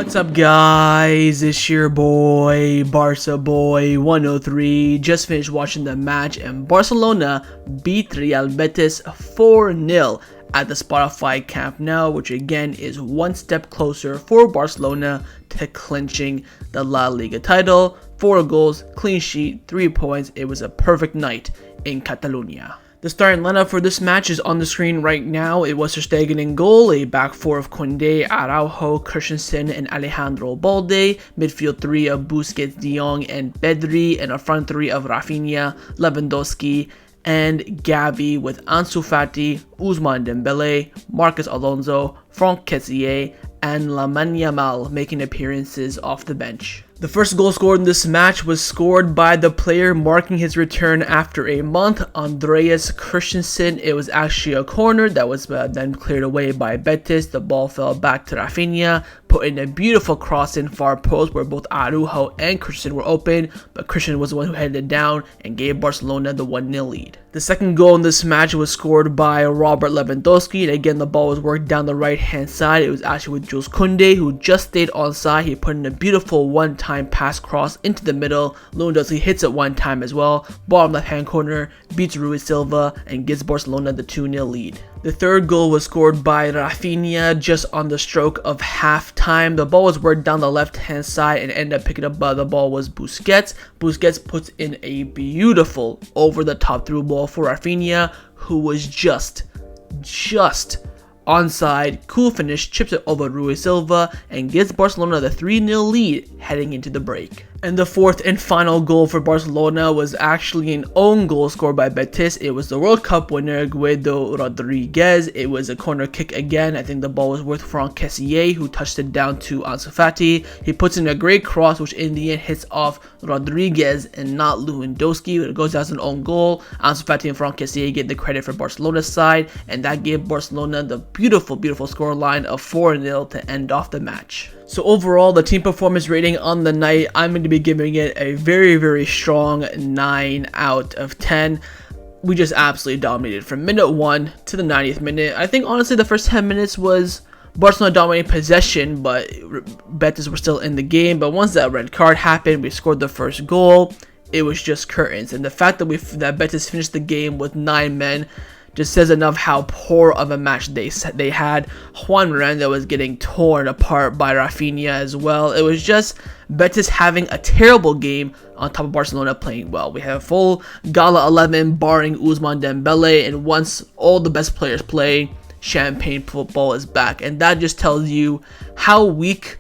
What's up, guys? It's your boy, Barca Boy 103. Just finished watching the match and Barcelona beat Real Betis 4-0 at the Spotify Camp Nou, which again is one step closer for Barcelona to clinching the La Liga title. 4 goals, clean sheet, 3 points. It was a perfect night in Catalonia. The starting lineup for this match is on the screen right now. It was Ter Stegen in goal, a back four of Kounde, Araujo, Christensen, and Alejandro Balde, midfield three of Busquets, De Jong, and Pedri, and a front three of Raphinha, Lewandowski, and Xavi, with Ansu Fati, Ousmane Dembele, Marcos Alonso, Kessie, and Lamine Yamal making appearances off the bench. The first goal scored in this match was scored by the player marking his return after a month, Andreas Christensen. It was actually a corner that was then cleared away by Betis. The ball fell back to Raphinha, put in a beautiful cross in far post where both Araujo and Christensen were open, but Christensen was the one who headed it down and gave Barcelona the 1-0 lead. The second goal in this match was scored by Robert Lewandowski, and again the ball was worked down the right hand side. It was actually with Kounde, who just stayed onside. He put in a beautiful one-time pass cross into the middle. Lewandowski hits it one time as well. Bottom left hand corner, beats Rui Silva and gives Barcelona the 2-0 lead. The third goal was scored by Raphinha just on the stroke of halftime. The ball was worked down the left-hand side and ended up picking up the ball was Busquets. Busquets puts in a beautiful over-the-top through ball for Raphinha, who was just onside. Cool finish, chips it over Rui Silva and gives Barcelona the 3-0 lead heading into the break. And the fourth and final goal for Barcelona was actually an own goal scored by Betis. It was the World Cup winner Guido Rodriguez. It was a corner kick again. I think the ball was with Kessie, who touched it down to Ansu Fati. He puts in a great cross, which in the end hits off Rodriguez and not Lewandowski. It goes as an own goal. Ansu Fati and Kessie get the credit for Barcelona's side, and that gave Barcelona the beautiful scoreline of 4-0 to end off the match. So overall, the team performance rating on the night, I'm going to be giving it a very strong 9 out of 10. We just absolutely dominated from minute 1 to the 90th minute. I think honestly the first 10 minutes was Barcelona dominating possession, but Betis were still in the game. But once that red card happened, we scored the first goal. It was just curtains. And the fact that Betis finished the game with 9 men just says enough how poor of a match they had. Juan Miranda was getting torn apart by Raphinha as well. It was just Betis having a terrible game on top of Barcelona playing well. We have a full Gala 11 barring Ousmane Dembele, and once all the best players play, champagne football is back. And that just tells you how weak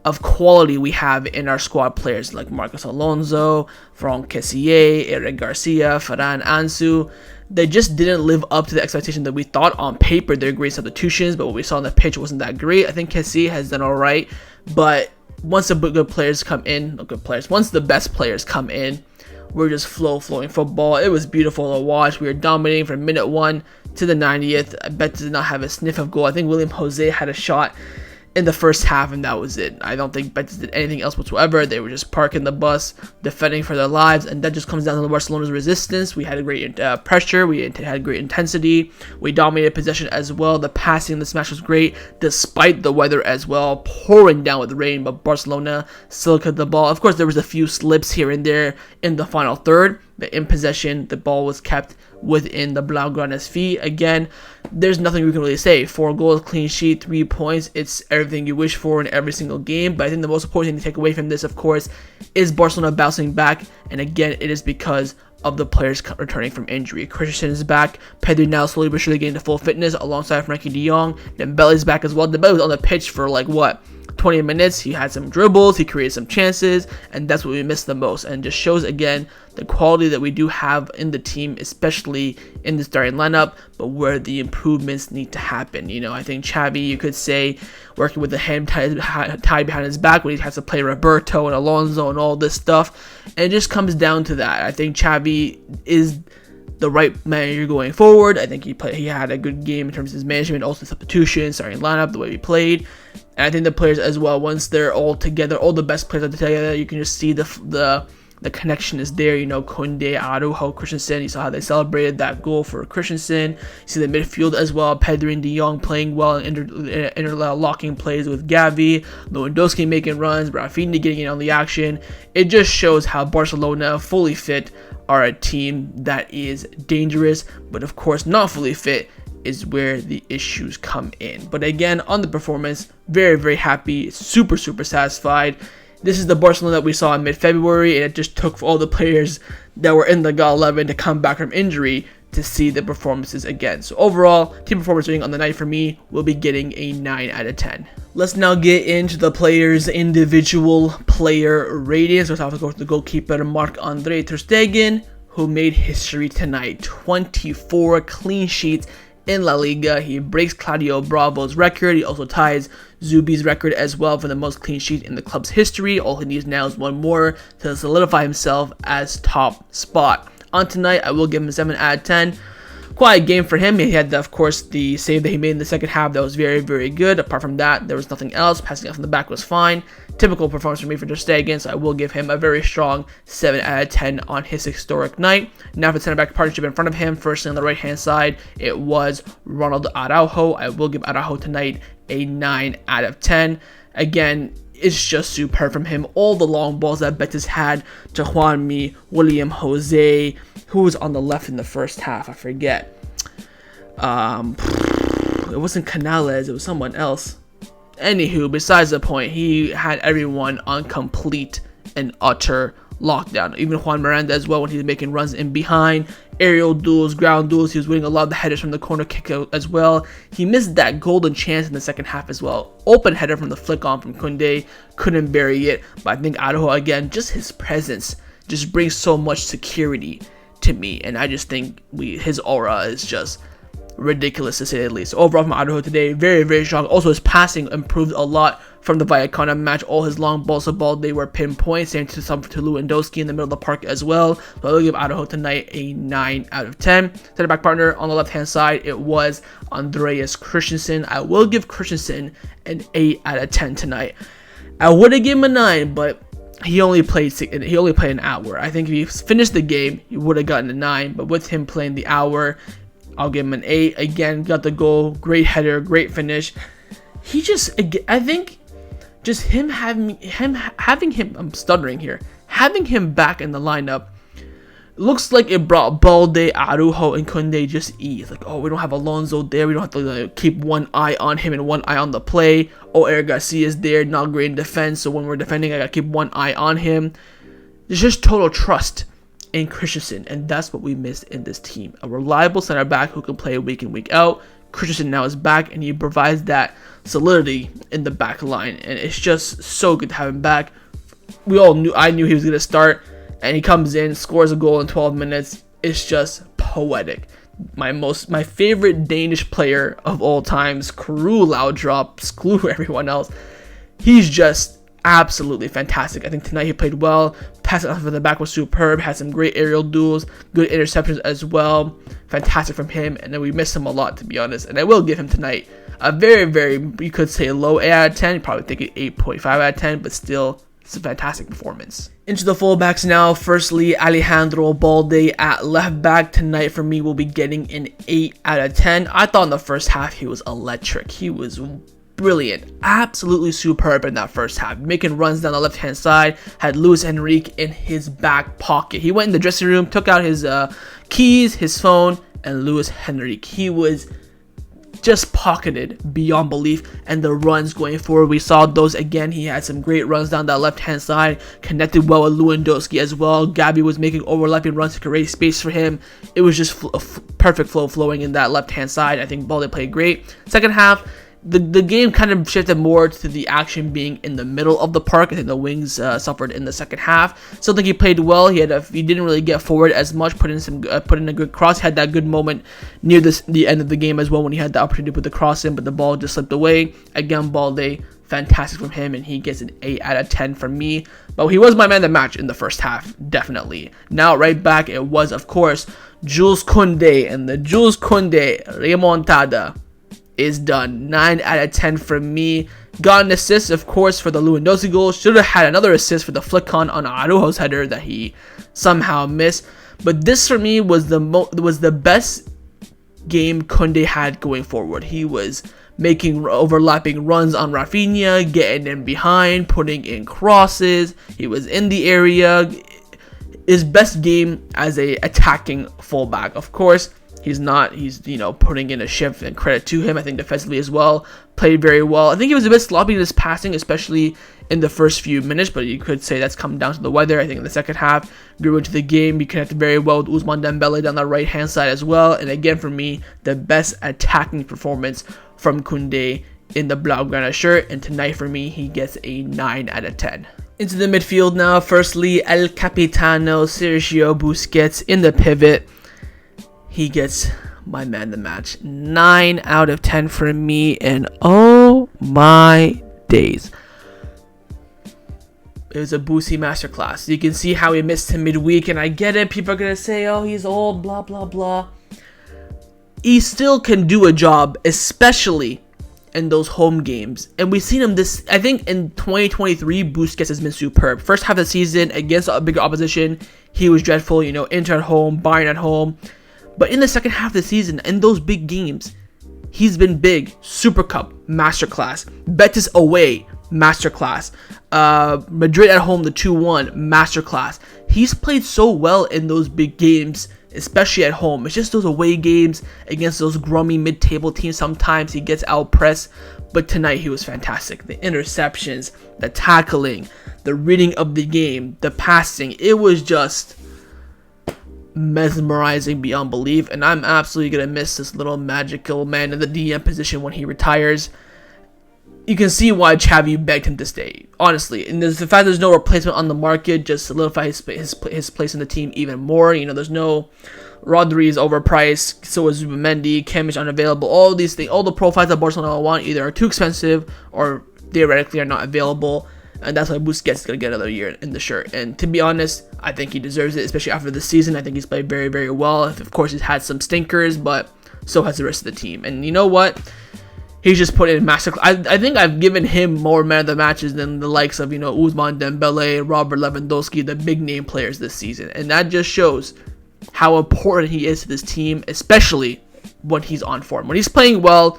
of quality we have in our squad players like Marcos Alonso, Kessie, Eric Garcia, Ferran, Ansu. They just didn't live up to the expectation that we thought. On paper they're great substitutions, but what we saw on the pitch wasn't that great. I think Kessie has done alright, but once the good players come in, once the best players come in, we're just flowing football. It was beautiful to watch. We were dominating from minute 1 to the 90th. Betis did not have a sniff of goal. I think William Jose had a shot in the first half, and that was it. I don't think Betis did anything else whatsoever. They were just parking the bus, defending for their lives, and that just comes down to Barcelona's resistance. We had a great pressure. We had great intensity. We dominated possession as well. The passing in this match was great, despite the weather as well, pouring down with rain, but Barcelona still kept the ball. Of course, there was a few slips here and there in the final third, but in possession, the ball was kept within the blaugrana's feet. Again, there's nothing we can really say. 4 goals, clean sheet, 3 points. It's everything you wish for in every single game. But I think the most important thing to take away from this, of course, is Barcelona bouncing back. And again, it is because of the players returning from injury. Christensen is back. Pedri now slowly but surely getting to full fitness alongside Frankie De Jong. Dembele's back as well. Dembele was on the pitch for 20 minutes. He had some dribbles, he created some chances, and that's what we missed the most. And just shows again the quality that we do have in the team, especially in the starting lineup, but where the improvements need to happen. I think Xavi, you could say, working with the hand tied behind his back when he has to play Roberto and Alonso and all this stuff, and it just comes down to that. I think Xavi is the right manager going forward. I think he had a good game in terms of his management, also substitution, starting lineup, the way we played. And I think the players as well, once they're all together, all the best players are together, you can just see the The connection is there, Kounde, Araujo, Christensen. You saw how they celebrated that goal for Christensen. You see the midfield as well, Pedri and De Jong playing well and interlocking plays with Xavi, Lewandowski making runs, Raphinha getting in on the action. It just shows how Barcelona, fully fit, are a team that is dangerous, but of course not fully fit is where the issues come in. But again, on the performance, very, very happy, super satisfied. This is the Barcelona that we saw in mid-February, and it just took for all the players that were in the GA 11 to come back from injury to see the performances again. So overall, team performance rating on the night for me will be getting a 9 out of 10. Let's now get into the players' individual player ratings. Let's have to go with the goalkeeper, Marc Andre Ter Stegen, who made history tonight. 24 clean sheets in La Liga. He breaks Claudio Bravo's record. He also ties Zubi's record as well for the most clean sheet in the club's history. All he needs now is one more to solidify himself as top spot. On tonight, I will give him a 7 out of 10. Quiet game for him. He had, of course, the save that he made in the second half that was very, very good. Apart from that, there was nothing else. Passing off from the back was fine. Typical performance for me for Ter Stegen, so I will give him a very strong 7 out of 10 on his historic night. Now for the center-back partnership in front of him, firstly on the right-hand side, it was Ronald Araujo. I will give Araujo tonight a 9 out of 10. Again, it's just superb from him. All the long balls that Betis had to Juanmi, William Jose, who was on the left in the first half, I forget. It wasn't Canales, it was someone else. Anywho, besides the point, he had everyone on complete and utter lockdown. Even Juan Miranda as well, when he was making runs in behind, aerial duels, ground duels. He was winning a lot of the headers from the corner kick out as well. He missed that golden chance in the second half as well. Open header from the flick on from Kounde, couldn't bury it. But I think Araujo, again, just his presence just brings so much security to me, and I just think his aura is just ridiculous to say the least. Overall from Araujo today, very, very strong. Also, his passing improved a lot from the Vallecano match. All his long balls to ball, they were pinpoint. Same to Lewandowski in the middle of the park as well. So I will give Araujo tonight a 9 out of 10. Center back partner on the left hand side, it was Andreas Christensen. I will give Christensen an 8 out of 10 tonight. I would have given him a 9, but he only played an hour. I think if he finished the game, he would have gotten a 9. But with him playing the hour, I'll give him an 8. Again, got the goal, great header, great finish. He just, I think, just having him, I'm stuttering here, having him back in the lineup, looks like it brought Balde, Araujo, and Kounde just ease. Like, oh, we don't have Alonso there. We don't have to keep one eye on him and one eye on the play. Oh, Eric Garcia is there, not great in defense. So when we're defending, I got to keep one eye on him. There's just total trust in Christensen, and that's what we missed in this team. A reliable center back who can play week in, week out. Christensen now is back, and he provides that solidity in the back line, and it's just so good to have him back. I knew he was going to start, and he comes in, scores a goal in 12 minutes. It's just poetic. My favorite Danish player of all time, Screw Laudrup, screw everyone else. He's just absolutely fantastic. I think tonight he played well. Passing off of the back was superb. Had some great aerial duels, good interceptions as well. Fantastic from him. And then we missed him a lot, to be honest. And I will give him tonight a very, very, you could say low 8 out of 10. You're probably thinking 8.5 out of 10, but still, it's a fantastic performance. Into the fullbacks now. Firstly, Alejandro Balde at left back tonight for me will be getting an 8 out of 10. I thought in the first half he was electric. He was brilliant, absolutely superb in that first half, making runs down the left hand side. Had Luis Enrique in his back pocket. He went in the dressing room, took out his keys, his phone, and Luis Enrique. He was just pocketed beyond belief, and the runs going forward, we saw those again. He had some great runs down that left hand side, connected well with Lewandowski as well. Gabi was making overlapping runs to create space for him. It was just perfect flow flowing in that left hand side. I think Balde played great. Second half, the game kind of shifted more to the action being in the middle of the park. I think the wings suffered in the second half. Still think he played well. He didn't really get forward as much. Put in a good cross. Had that good moment near the end of the game as well when he had the opportunity to put the cross in, but the ball just slipped away. Again, Balde, fantastic from him, and he gets an 8 out of 10 from me. But he was my man of the match in the first half, definitely. Now right back, it was of course Jules Kounde, and the Jules Kounde remontada is done. 9 out of 10 from me. Got an assist, of course, for the Lewandowski goal. Should have had another assist for the flick on Araujo's header that he somehow missed. But this for me was the best game Kounde had going forward. He was making overlapping runs on Raphinha, getting in behind, putting in crosses. He was in the area. His best game as a attacking fullback. Of course, he's putting in a shift, and credit to him. I think defensively as well, played very well. I think he was a bit sloppy in his passing, especially in the first few minutes, but you could say that's come down to the weather. I think in the second half, grew into the game. He connected very well with Ousmane Dembele down the right-hand side as well. And again, for me, the best attacking performance from Kounde in the blaugrana shirt. And tonight, for me, he gets a 9 out of 10. Into the midfield now. Firstly, El Capitano, Sergio Busquets in the pivot. He gets my man of the match. 9 out of 10 for me. And oh my days. It was a Boosie masterclass. You can see how he missed him midweek, and I get it. People are going to say, oh, he's old, blah, blah, blah. He still can do a job, especially in those home games. And we've seen him I think in 2023, Busquets has been superb. First half of the season, against a bigger opposition, he was dreadful. Inter at home, Bayern at home. But in the second half of the season, in those big games, he's been big. Super Cup, masterclass. Betis away, masterclass. Madrid at home, the 2-1, masterclass. He's played so well in those big games, especially at home. It's just those away games against those grummy mid-table teams. Sometimes he gets out-pressed, but tonight he was fantastic. The interceptions, the tackling, the reading of the game, the passing, it was just mesmerizing beyond belief. And I'm absolutely going to miss this little magical man in the DM position when he retires. You can see why Xavi begged him to stay, honestly. And the fact there's no replacement on the market just solidifies his place in the team even more. There's no Rodri is overpriced, so is Zubimendi, Kimmich unavailable. All these things, all the profiles that Barcelona want either are too expensive or theoretically are not available. And that's why Busquets is going to get another year in the shirt. And to be honest, I think he deserves it, especially after the season. I think he's played very, very well. Of course, he's had some stinkers, but so has the rest of the team. And you know what? He's just put in massive. I think I've given him more man of the matches than the likes of, Ousmane Dembele, Robert Lewandowski, the big name players this season. And that just shows how important he is to this team, especially when he's on form. When he's playing well,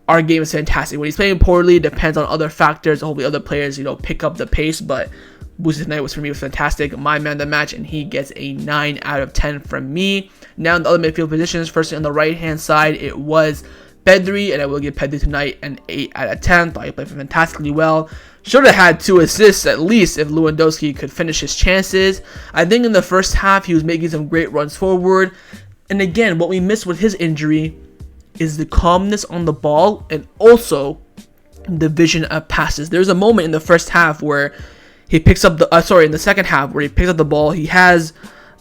our game is fantastic. When he's playing poorly, it depends on other factors. Hopefully other players, pick up the pace. But Busquets tonight was fantastic. My man of the match, and he gets a 9 out of 10 from me. Now in the other midfield positions, firstly on the right-hand side, it was Pedri, and I will give Pedri tonight an 8 out of 10. Thought he played fantastically well. Should have had 2 assists at least if Lewandowski could finish his chances. I think in the first half he was making some great runs forward. And again, what we missed with his injury is the calmness on the ball and also the vision of passes. There's a moment in the first half where he picks up in the second half where he picks up the ball. He has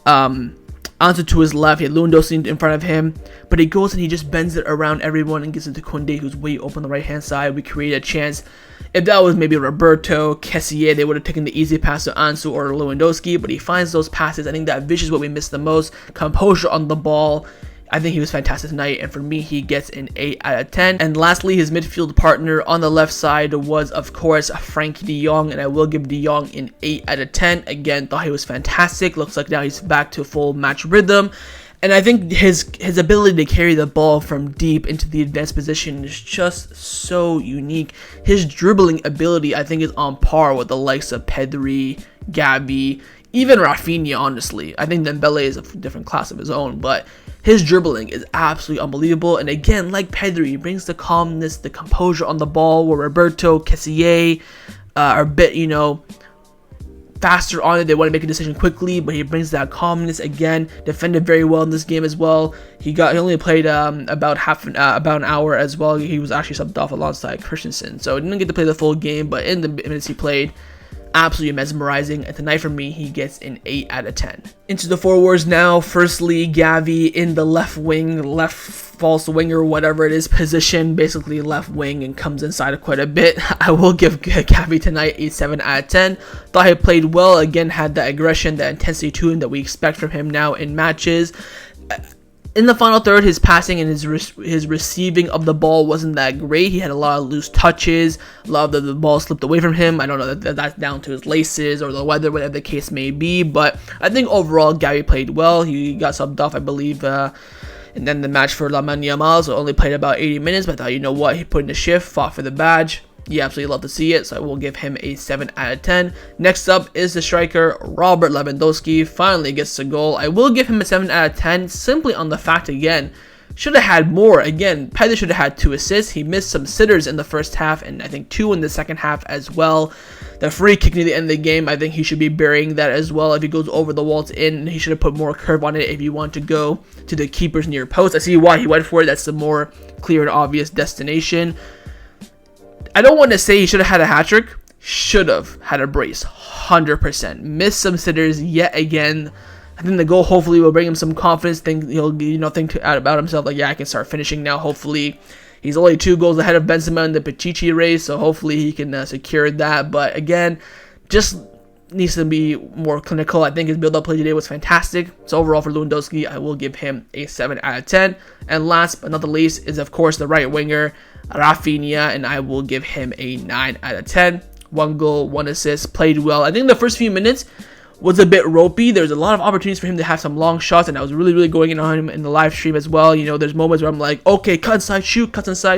Ansu to his left, he had Lewandowski in front of him, but he goes and he just bends it around everyone and gives it to Kounde, who's way open on the right hand side. We create a chance. If that was maybe Roberto, Kessie, they would have taken the easy pass to Ansu or Lewandowski, but he finds those passes. I think that vision is what we miss the most. Composure on the ball. I think he was fantastic tonight, and for me, he gets an 8 out of 10. And lastly, his midfield partner on the left side was, of course, Frenkie de Jong, and I will give de Jong an 8 out of 10. Again, thought he was fantastic. Looks like now he's back to full match rhythm. And I think his ability to carry the ball from deep into the advanced position is just so unique. His dribbling ability, I think, is on par with the likes of Pedri, Gavi, even Raphinha, honestly. I think Dembele is a different class of his own, but his dribbling is absolutely unbelievable. And again, like Pedri, he brings the calmness, the composure on the ball, where Roberto, Kessie are a bit, faster on it. They want to make a decision quickly, but he brings that calmness. Again, defended very well in this game as well. He only played about an hour as well. He was actually subbed off alongside Christensen, so he didn't get to play the full game, but in the minutes he played, absolutely mesmerizing. And tonight for me, he gets an 8 out of 10. Into the forwards now. Firstly, Gavi in the left wing, left false winger, whatever it is, position, basically left wing, and comes inside quite a bit. I will give Gavi tonight a 7 out of 10. Thought he played well. Again, had the aggression, the intensity to him that we expect from him now in matches. In the final third, his passing and his receiving of the ball wasn't that great. He had a lot of loose touches. A lot of the ball slipped away from him. I don't know that that's down to his laces or the weather, whatever the case may be. But I think overall, Xavi played well. He got subbed off, I believe, and then the match for Lamine Yamal, so only played about 80 minutes. But I thought, you know what, he put in the shift, fought for the badge. You absolutely love to see it, so I will give him a 7 out of 10. Next up is the striker, Robert Lewandowski. Finally gets a goal. I will give him a 7 out of 10, simply on the fact, again, should have had more. Again, Pedri should have had 2 assists. He missed some sitters in the first half, and I think 2 in the second half as well. The free kick near the end of the game, I think he should be burying that as well. If he goes over the wall, it's in. He should have put more curve on it if you want to go to the keeper's near post. I see why he went for it. That's the more clear and obvious destination. I don't want to say he should have had a hat-trick. Should have had a brace. 100%. Missed some sitters yet again. I think the goal hopefully will bring him some confidence. He'll think about himself like, yeah, I can start finishing now. Hopefully, he's only 2 goals ahead of Benzema in the Pichichi race, so hopefully he can secure that. But again, just needs to be more clinical. I think his build-up play today was fantastic. So overall for Lewandowski, I will give him a 7 out of 10. And last but not the least is, of course, the right winger, Raphinha, and I will give him a 9 out of 10. 1 goal, 1 assist, played well. I think the first few minutes was a bit ropey. There's a lot of opportunities for him to have some long shots, and I was really going in on him in the live stream as well. You know, there's moments where I'm like, okay, cuts inside,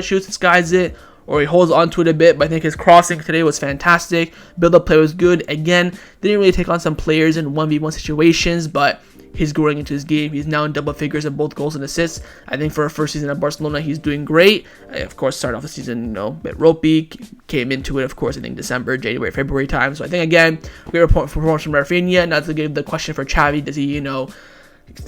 shoots, this guy's it. Or he holds onto it a bit, but I think his crossing today was fantastic. Build-up play was good. Again, didn't really take on some players in 1v1 situations, but he's growing into his game. He's now in double figures of both goals and assists. I think for a first season at Barcelona, he's doing great. Of course, started off the season, a bit ropey. Came into it, of course, I think December, January, February time. So I think, again, great performance from Raphinha. Not to give the question for Xavi, does he,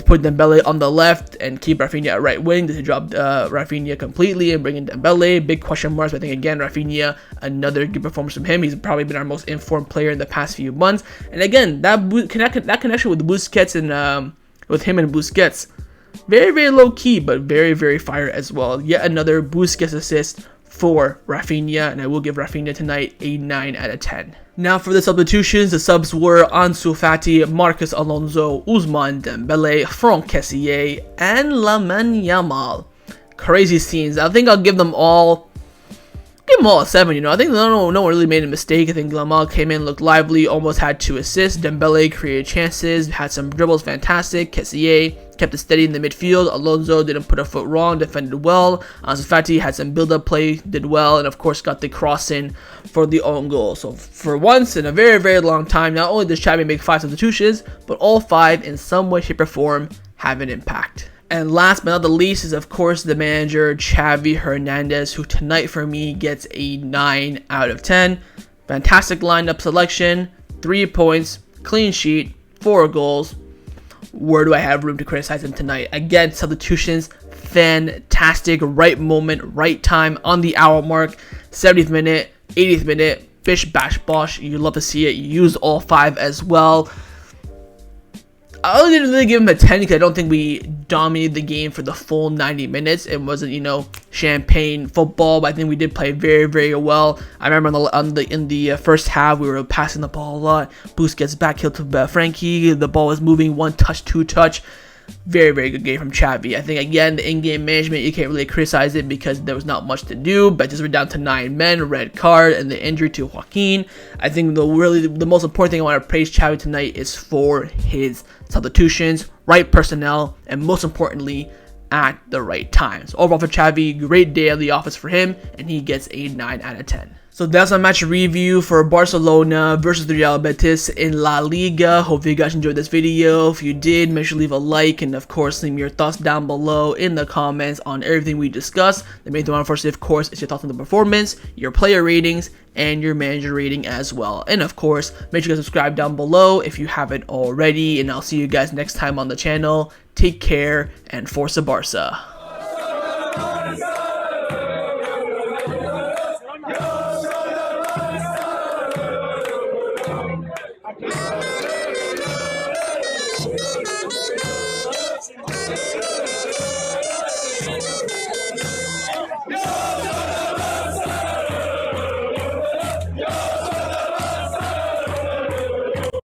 put Dembele on the left and keep Raphinha at right wing? Does he drop Raphinha completely and bring in Dembele? Big question marks. But I think, again, Raphinha, another good performance from him. He's probably been our most informed player in the past few months. And again, that connection with Busquets and with him and Busquets, very low key, but very fire as well. Yet another Busquets assist for Raphinha, and I will give Raphinha tonight a 9 out of 10. Now for the substitutions, the subs were Ansu Fati, Marcos Alonso, Ousmane Dembele, Franck Kessie, and Lamine Yamal. Crazy scenes. I think I'll give them all a 7, I think no one really made a mistake. I think Yamal came in, looked lively, almost had 2 assists. Dembele created chances, had some dribbles, fantastic. Kessie kept it steady in the midfield. Alonso didn't put a foot wrong, defended well. Ansu Fati had some build-up play, did well, and of course got the cross in for the own goal. So for once in a very long time, not only does Xavi make 5 substitutions, but all 5 in some way, shape, or form have an impact. And last but not the least is, of course, the manager, Xavi Hernandez, who tonight for me gets a 9 out of 10. Fantastic lineup selection, 3 points, clean sheet, 4 goals. Where do I have room to criticize him tonight? Again, substitutions, fantastic, right moment, right time, on the hour mark, 70th minute, 80th minute, bish, bash, bosh. You love to see it. You use all 5 as well. I only didn't really give him a 10 because I don't think we dominated the game for the full 90 minutes. It wasn't, champagne football, but I think we did play very well. I remember in the first half, we were passing the ball a lot. Busquets back heel to Frankie. The ball was moving, 1 touch, 2 touch. Very good game from Xavi. I think, again, the in-game management, you can't really criticize it because there was not much to do. Betis were down to 9 men, red card, and the injury to Joaquin. I think the most important thing I want to praise Xavi tonight is for his substitutions, right personnel, and most importantly, at the right time. So overall for Xavi, great day at the office for him, and he gets a 9 out of 10. So that's my match review for Barcelona versus the Real Betis in La Liga. Hope you guys enjoyed this video. If you did, make sure to leave a like, and of course leave me your thoughts down below in the comments on everything we discussed. The main thing I want to first, of course, is your thoughts on the performance, your player ratings, and your manager rating as well. And of course, make sure to subscribe down below if you haven't already, and I'll see you guys next time on the channel. Take care, and Forza Barca. Yeah.